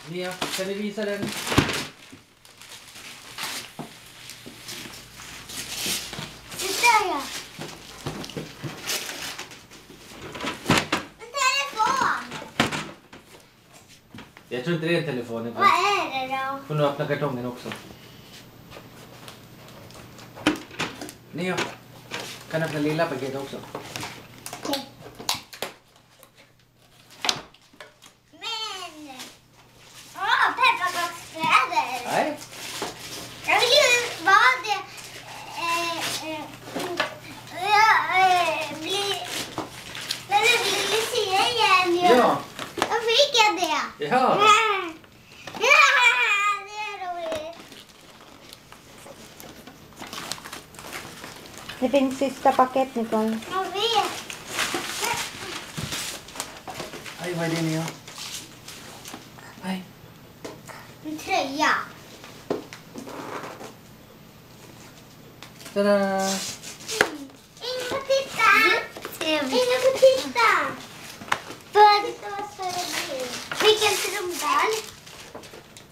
Mia, kan vi visa den? Ja. En telefon! Jag tror inte det är en telefon. Vad är det då? Får nu öppna kartongen också. Nia, kan öppna lilla paketet också. Okej. Men... pepparkakskläder! Nej. Jag vill ju vara det... När det blir Lucia igen. Ja. Då fick jag det. Ja. Det är roligt. Det finns sista paket, Nicole. Jag vet. Aj, vad är det Nia? Aj. En tröja. Tada! Ingen får titta. Ingen får titta. Titta vad svåra det blir. Vilken trumdal.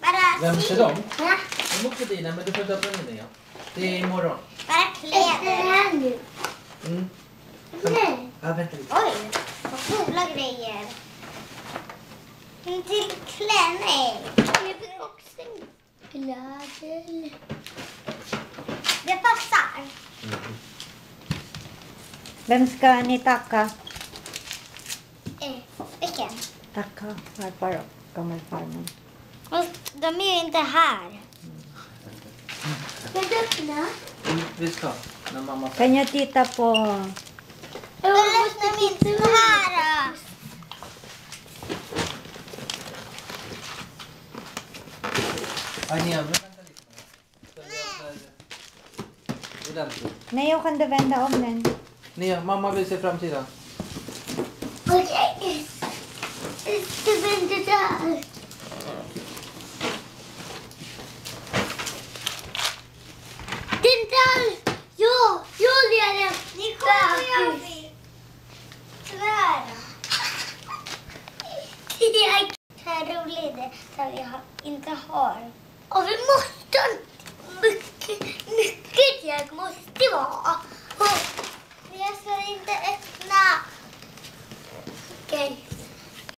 Bara Vem ser dem? Ja. De är också dina, men du får inte öppna den Nia. Det är imorgon. Bara kläder. Här nu. Mm. Nej. Ja, vänta lite. Oj, vad coola grejer. En till klänning. Jag fick också en gladel. Det passar. Vem ska ni tacka? Vilken? Tacka farfar och gammelfarmor. De är ju inte här. Ska du öppna? Vi ska. När mamma... Kan jag titta på... De är inte här. Aj, Nia, vänta lite. Ska vi öppna ordentligt? Nej, jag kan du vända om den. Nia, mamma vill se framsidan. Okej. Ska vi inte där? Den där! Ja, jag gör det! Ni kommer tyvärr. Det här är roligt som vi inte har. Och vi måste mycket jag måste vara.